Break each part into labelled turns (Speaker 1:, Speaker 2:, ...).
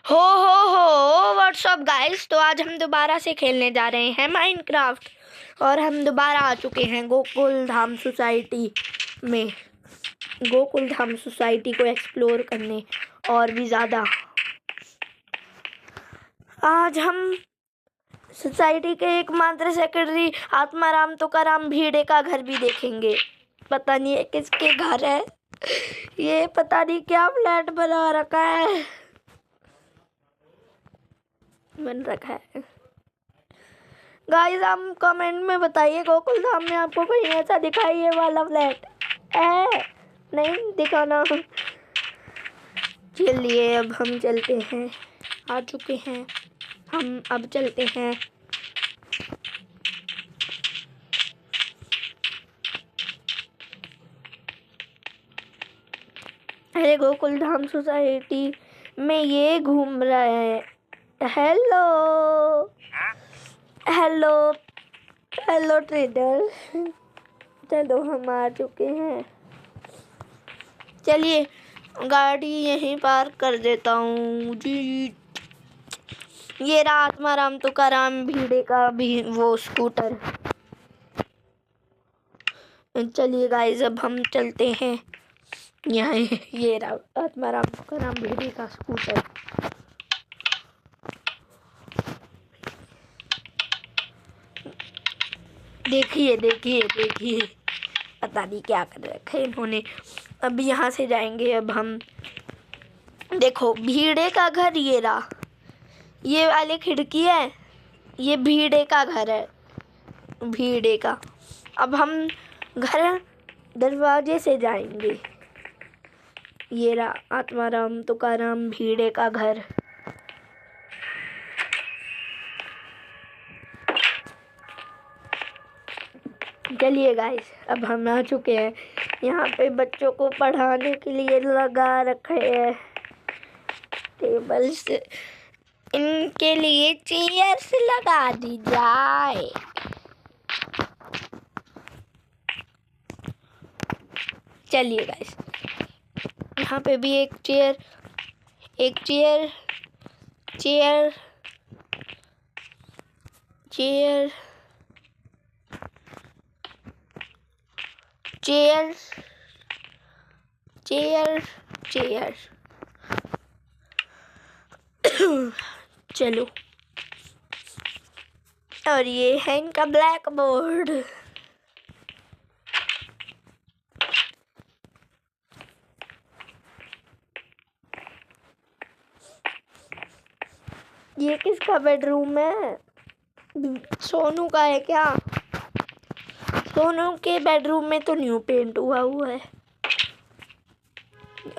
Speaker 1: हो WhatsApp guys. तो आज हम दोबारा से खेलने जा रहे हैं माइनक्राफ्ट और हम दोबारा आ चुके हैं गोकुल धाम सोसाइटी में। गोकुल धाम सोसाइटी को एक्सप्लोर करने और भी ज़्यादा। आज हम सोसाइटी के एकमात्र सेक्रेटरी आत्माराम तुकाराम भिड़े का घर भी देखेंगे। पता नहीं है किसके घर है ये, पता नहीं क्या फ्लैट बना रखा है, बन रखा है। गाइस हम कमेंट में बताइए गोकुल धाम में आपको कहीं ऐसा दिखाई ये वाला फ्लैट है? नहीं दिखाना। चलिए अब हम चलते हैं, आ चुके हैं हम, अब चलते हैं। अरे गोकुल धाम सोसाइटी में ये घूम रहा है। Hello hello hello trader. चलो हम आ चुके हैं। चलिए गाड़ी यहीं पार्क कर देता हूँ जी। ये रहा आत्माराम तुकाराम भिड़े का भी वो स्कूटर। चलिए गाइस अब हम चलते हैं यहाँ। ये रहा आत्माराम तुकाराम भिड़े का स्कूटर। देखिए देखिए देखिए, पता नहीं क्या कर रखा है इन्होंने। अब यहाँ से जाएंगे अब हम। देखो भिड़े का घर ये रहा, ये वाली खिड़की है, ये भिड़े का घर है, भिड़े का। अब हम घर दरवाजे से जाएंगे। ये रहा आत्माराम तुकाराम भिड़े का घर। चलिए गाइस अब हम आ चुके हैं। यहाँ पे बच्चों को पढ़ाने के लिए लगा रखे हैं टेबल्स, इनके लिए चेयर्स लगा दी जाए। चलिए गाइस यहाँ पे भी एक चेयर, एक chair, chair, chair, chair, chair, chair. चलो, और ये है इनका ब्लैक बोर्ड। ये किसका बेडरूम है? सोनू का है क्या? सोनू के बेडरूम में तो न्यू पेंट हुआ है।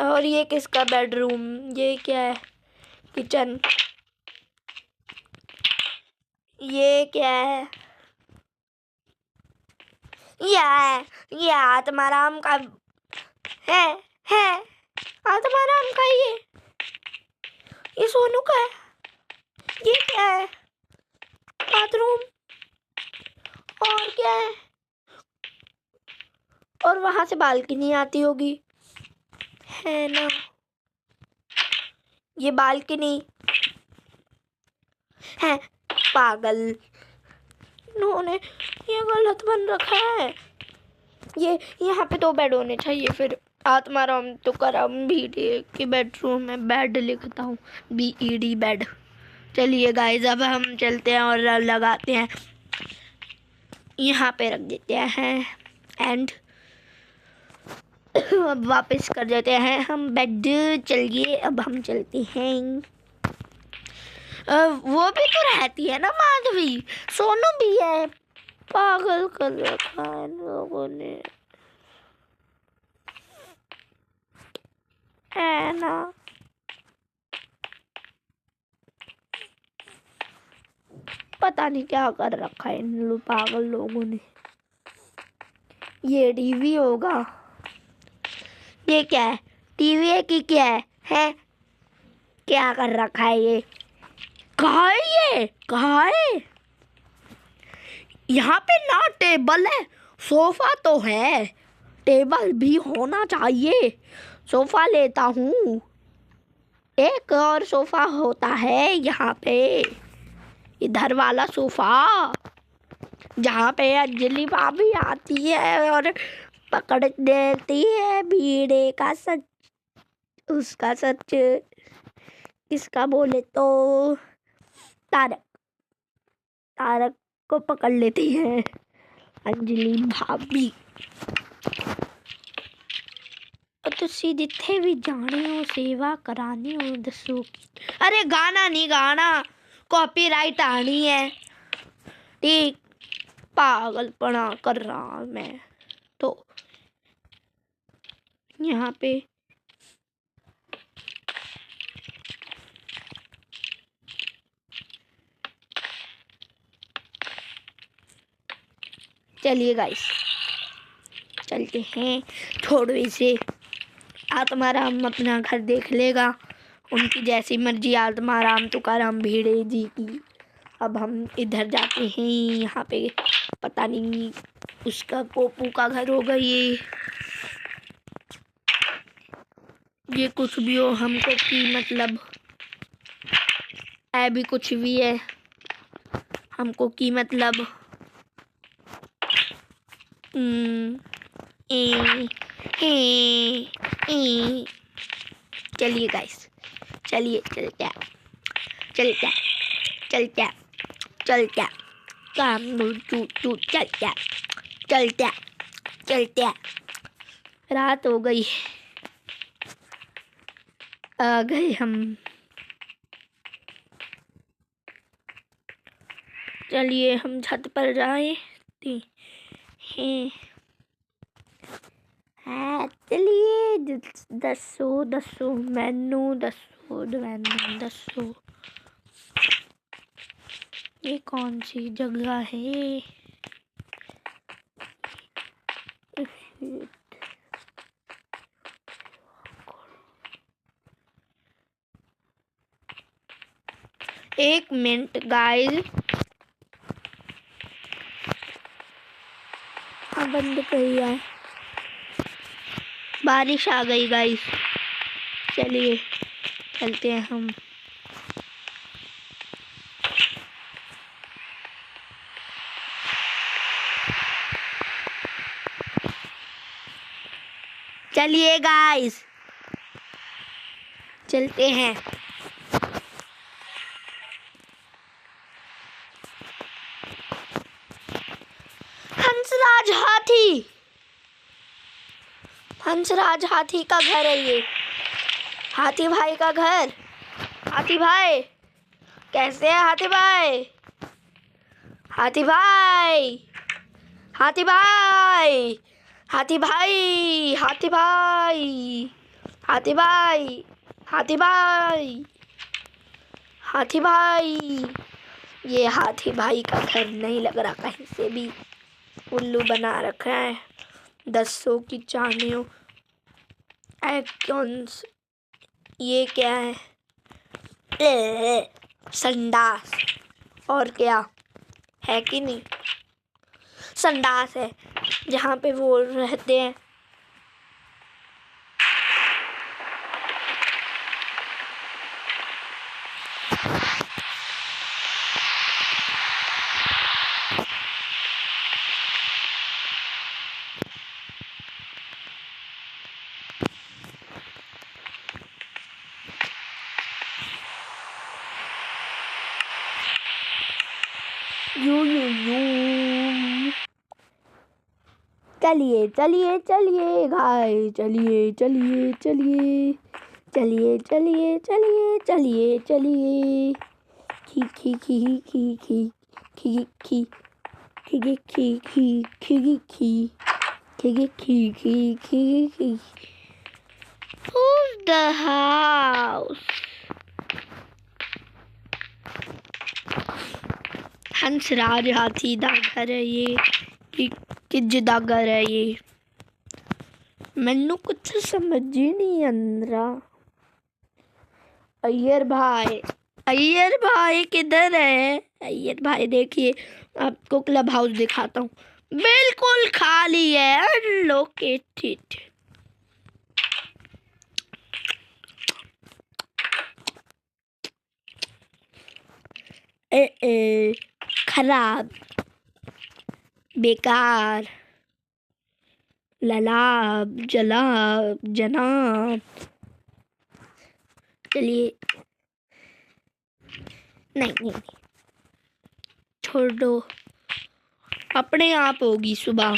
Speaker 1: और ये किसका बेडरूम? ये क्या है? किचन। ये क्या है? ये आत्माराम का है आत्माराम का। ये सोनू का है। ये क्या है? बाथरूम। और क्या है? और वहां से बालकनी आती होगी, है ना? ये बालकनी है। पागल, इन्होंने ये गलत बन रखा है। ये यहाँ पे 2 बेड होने चाहिए। फिर आत्माराम तुकाराम भिड़े के बेडरूम में बेड लिखता हूँ, BED बेड। चलिए गाइस अब हम चलते हैं और लगाते हैं, यहाँ पे रख देते हैं एंड अब वापस कर देते हैं हम बेड। चलिए अब हम चलते हैं। वो भी तो रहती है ना माधवी, सोनू भी है। पागल कर रखा है लोगों ने, है ना? पता नहीं क्या कर रखा है इन पागल लोगों ने। ये टीवी होगा। ये क्या है? टीवी है कि क्या है? क्या कर रखा है ये? कहाँ है ये? कहाँ है? यहाँ पे ना टेबल है, सोफा तो है, टेबल भी होना चाहिए। सोफा लेता हूँ। एक और सोफा होता है यहाँ पे, इधर वाला सोफा, जहाँ पे अंजलि भाभी आती है और पकड़ देती है भीड़े का सच, उसका सच। इसका बोले तो तारक, तारक को पकड़ लेती है अंजलि भाभी। तुसी जिथे भी जाने हो सेवा करानी हो दसो की। अरे गाना नहीं गाना, कॉपीराइट आनी है। ठीक, पागलपना कर रहा मैं तो। यहाँ पे चलिए गाइस, चलते हैं। छोड़ो इसे, आत्माराम अपना घर देख लेगा, उनकी जैसी मर्जी। आत्माराम तुकाराम भिड़े जी की। अब हम इधर जाते हैं। यहाँ पे पता नहीं उसका पोपू का घर होगा ये कुछ भी हो, हमको की मतलब है भी कुछ भी है, हमको की मतलब। चलिए गाइस, चलिए चलते चलते चलते चलते काम चू चलते चलते चलते। रात हो गई, आ गए हम। चलिए हम छत पर जाए हैं। चलिए दसो मैनू दसो ये कौन सी जगह है। एक मिनट गाइस, हाँ बंद करिए, बारिश आ गई गाइस। चलिए चलते हैं हम। चलिए गाइस चलते हैं। हंसराज हाथी, हंसराज हाथी का घर है ये, हाथी भाई का घर। हाथी भाई कैसे है हाथी भाई? हाथी भाई, हाथी भाई, हाथी भाई, हाथी भाई, हाथी भाई, हाथी भाई, हाथी भाई। ये हाथी भाई का घर नहीं लग रहा कहीं से भी, उल्लू बना रखा है। 10 की चांदियों एक्कॉन्स। ये क्या है? संडास, और क्या है कि नहीं? संडास है जहाँ पे वो रहते हैं। चलिए चलिए चलिए भाई, चलिए चलिए चलिए चलिए चलिए चलिए चलिए चलिए। खी खी खी खी खी खी खी खी खी खी खी खी खी खी खी खी खी। Who's the house? हंसराज हाथी दा घर है ये कि जिदा घर है ये, मैनू कुछ समझ ही नहीं अंदरा। अय्यर भाई किधर है? अय्यर भाई देखिए, आपको क्लब हाउस दिखाता हूँ, बिल्कुल खाली है, अनलोकेटेड। खराब, बेकार, ललाब, जलाब, जनाब। चलिए, नहीं, छोड़ दो, अपने आप होगी सुबह।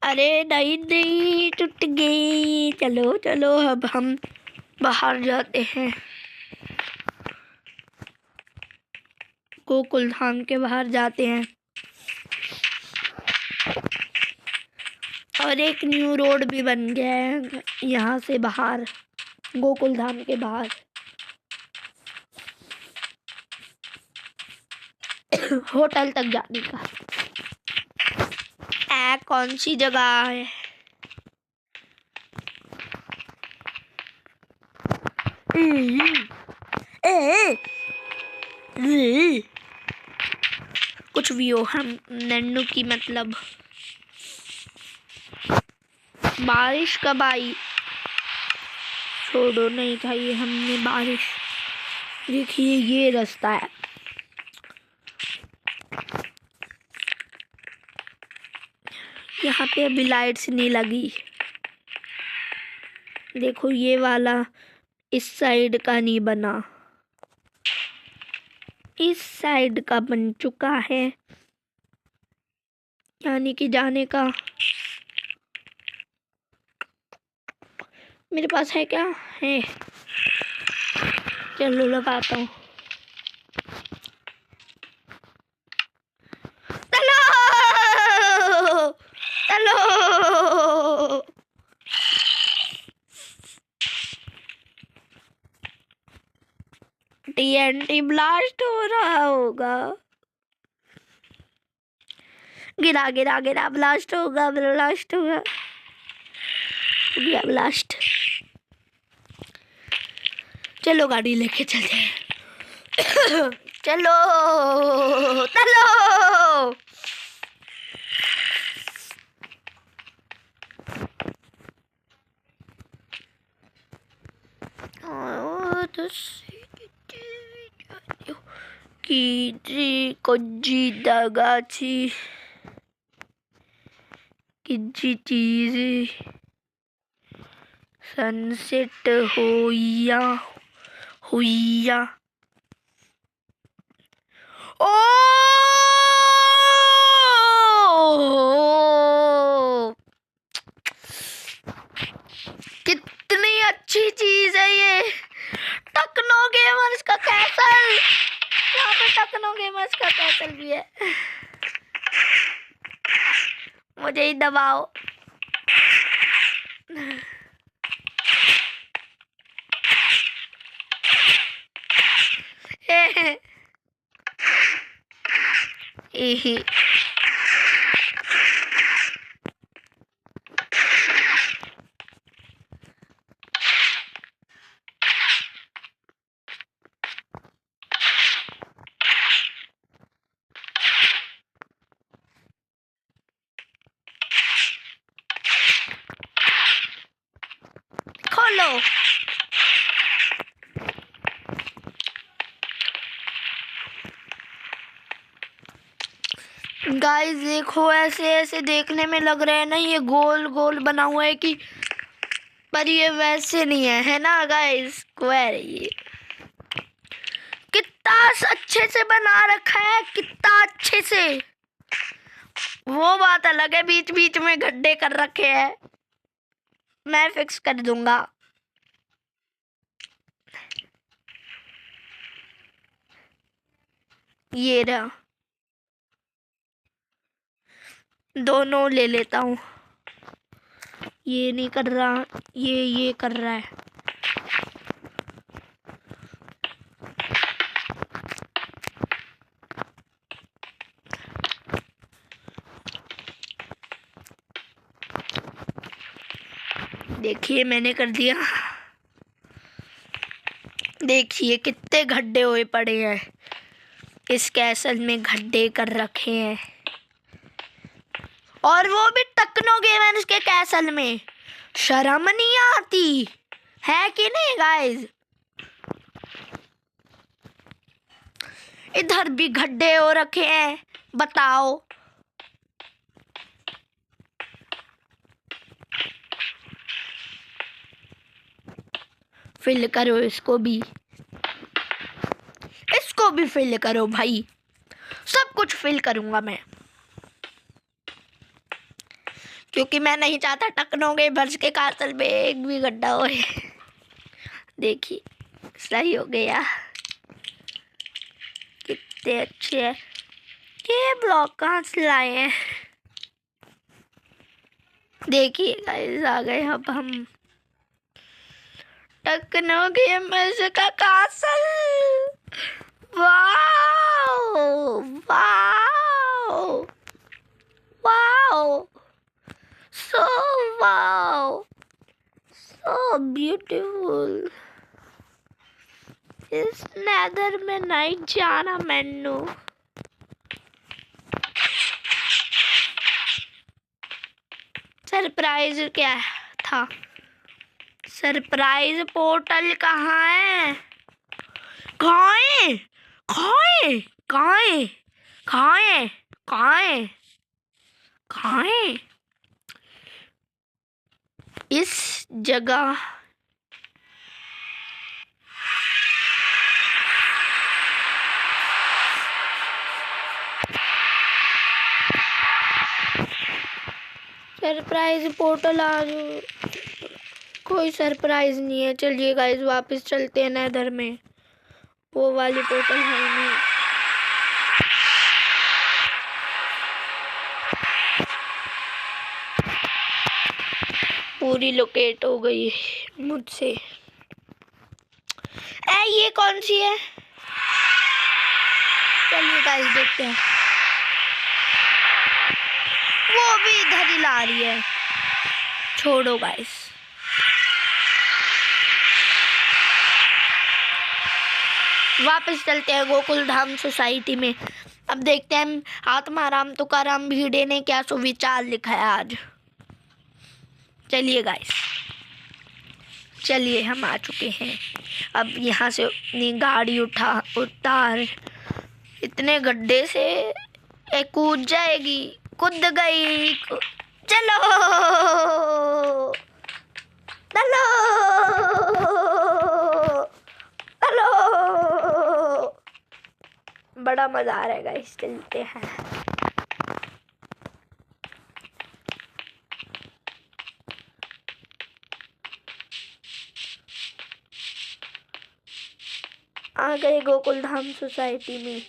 Speaker 1: अरे नहीं, टूट गई। चलो चलो, अब हम बाहर जाते हैं, गोकुल धाम के बाहर जाते हैं। और एक न्यू रोड भी बन गया है यहाँ से बाहर, गोकुल धाम के बाहर। होटल तक जाने का। कौन सी जगह है? कुछ भी हो, हम नन्नू की मतलब। बारिश कब आई? छोड़ो, नहीं चाहिए हमने बारिश। देखिए ये रास्ता है। यहाँ पे अभी लाइट्स नहीं लगी। देखो ये वाला इस साइड का नहीं बना, इस साइड का बन चुका है, यानी कि जाने का। मेरे पास है क्या? है, चलो लगाता हूँ। चलो चलो, TNT ब्लास्ट हो रहा होगा। गिरा गिरा गिरा, ब्लास्ट होगा, ब्लास्ट होगा, ब्लास्ट। चलो गाड़ी लेके चलते हैं। चलो चलो। कच्ची दगाची किसी चीज सनसेट होइया हुइया। ओ कितनी अच्छी चीज है ये, टेक्नो गेमर्स का कैसल। यहाँ पे टेक्नो गेमर्स का कैसल भी है। मुझे ही दबाओ। खोलो। गाइस देखो, ऐसे ऐसे देखने में लग रहा है ना ये गोल गोल बना हुआ है कि, पर ये वैसे नहीं है, है ना गाइस? स्क्वायर है ये। कितना अच्छे से बना रखा है, कितना अच्छे से। वो बात अलग है, बीच बीच में गड्ढे कर रखे हैं, मैं फिक्स कर दूंगा। ये रहा, दोनों ले लेता हूँ। ये नहीं कर रहा, ये कर रहा है। देखिए मैंने कर दिया। देखिए कितने गड्ढे हुए पड़े हैं, इस कैसल में गड्ढे कर रखे हैं, और वो भी टेक्नो गेमर्स के कैसल में। शर्म नहीं आती है कि नहीं गाइस? इधर भी गड्ढे हो रखे हैं, बताओ। फिल करो इसको भी फिल करो भाई, सब कुछ फिल करूंगा मैं, क्योंकि मैं नहीं चाहता टकनों के बर्ज के कासल में एक भी गड्ढा हो। देखिए सही हो गया, कितने अच्छे हैं ये ब्लॉक, कहाँ से लाए हैं। देखिए गाइस आ गए अब हम टकनों के बर्ज का castle. Wow wow wow, so wow, so beautiful। इस नेदर में नहीं जाना मैनू। सरप्राइज क्या था? सरप्राइज पोर्टल कहाँ है? कहाँ है? कहाँ है? कहाँ है? कहाँ है? कहाँ है? कहाँ है? इस जगह सरप्राइज पोर्टल आज कोई सरप्राइज नहीं है। चलिए गाइस वापस चलते हैं नेदर में, वो वाली पोर्टल है नहीं। पूरी लोकेट हो गई मुझसे। ये कौन सी है? चलिए गाइस देखते हैं। वो भी इधर ही ला रही है, छोड़ो गाइस। वापस चलते हैं गोकुल धाम सोसाइटी में। अब देखते हैं आत्माराम तुकाराम भिड़े ने क्या सुविचार लिखा है आज। चलिए गाइस, चलिए हम आ चुके हैं। अब यहाँ से अपनी गाड़ी उतार, इतने गड्ढे से कूद जाएगी, कूद गई। चलो चलो चलो, बड़ा मजा आ रहा है गाइस, चलते हैं। आ गए गोकुल धाम सोसाइटी में।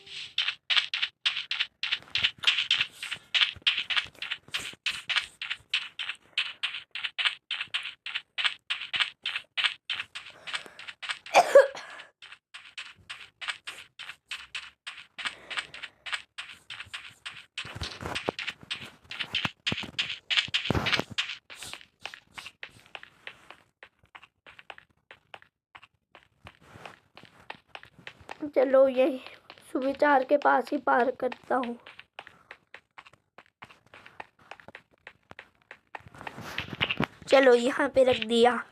Speaker 1: चलो यही सुविचार के पास ही पार करता हूँ। चलो यहाँ पे रख दिया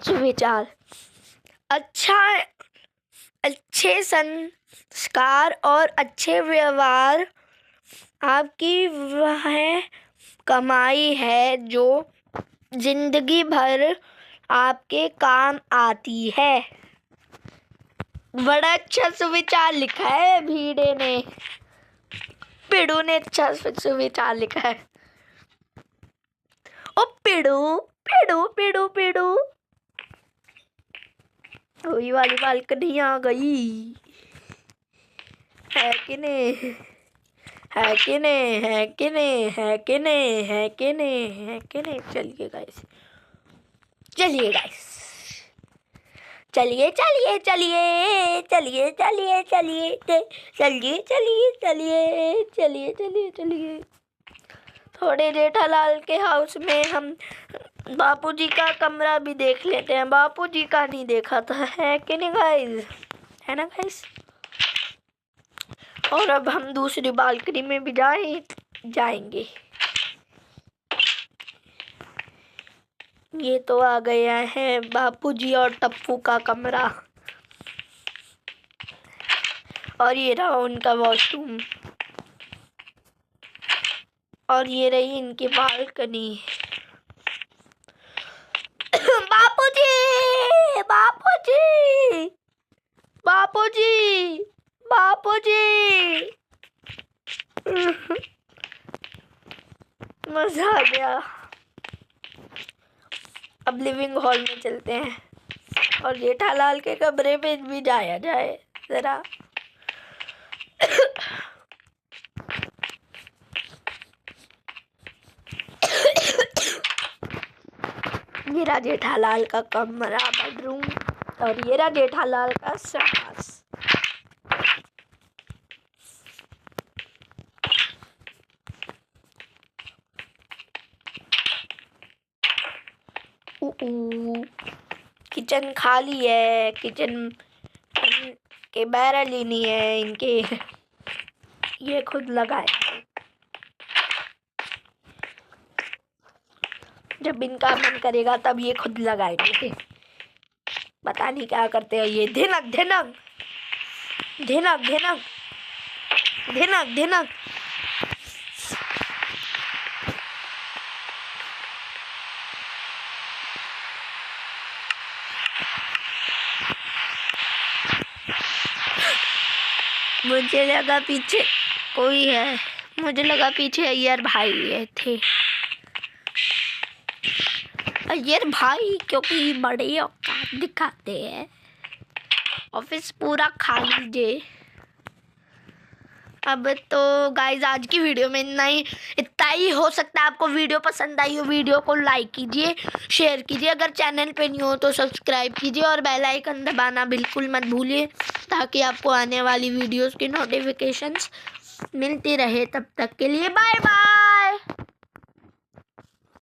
Speaker 1: सुविचार। अच्छे संस्कार और अच्छे व्यवहार आपकी वह कमाई है जो जिंदगी भर आपके काम आती है। बड़ा अच्छा सुविचार लिखा है भिड़े ने, पिड़ू ने अच्छा सुविचार लिखा है। ओ पिड़ू पिड़ू पिड़ू पिड़ू, वही वाली बालकनी आ गई है कि नहीं? है कि नहीं? है कि नहीं? है कि नहीं? है कि नहीं? है कि नहीं? चलिए गाइस, चलिए गाइस, चलिए चलिए चलिए चलिए चलिए चलिए चलिए चलिए चलिए चलिए चलिए चलिए। थोड़े जेठालाल के हाउस में हम बापूजी का कमरा भी देख लेते हैं। बापूजी का नहीं देखा था, है कि नहीं गाइस? है ना गाइस? और अब हम दूसरी बालकनी में भी जाएंगे। ये तो आ गया है बापूजी और टप्पू का कमरा। और ये रहा उनका वॉशरूम, और ये रही इनकी बालकनी। बापूजी, बापूजी, बापूजी, बापूजी। मजा आ गया। अब लिविंग हॉल में चलते हैं और जेठालाल के कमरे में भी जाया जाए जरा। ये रहा जेठालाल का कमरा, बेडरूम, और ये रहा जेठालाल का संडास। किचन खाली है, किचन के बैरल ही नहीं है इनके, ये खुद लगाए। जब इनका मन करेगा तब ये खुद लगाएंगे। पता नहीं क्या करते हैं ये। धिनक धिनक धिनक धिनक धिनक धिनक। मुझे लगा पीछे कोई है, मुझे लगा पीछे अय्यर भाई ये थे। अय्यर भाई क्योंकि बड़े औकात दिखाते हैं। ऑफिस पूरा खा लीजिए। अब तो गाइज आज की वीडियो में इतना ही हो सकता है। आपको वीडियो पसंद आई हो, वीडियो को लाइक कीजिए, शेयर कीजिए, अगर चैनल पे नहीं हो तो सब्सक्राइब कीजिए और बेल आइकन दबाना बिल्कुल मत भूलिए, ताकि आपको आने वाली वीडियोस की नोटिफिकेशंस मिलती रहे। तब तक के लिए बाय बाय।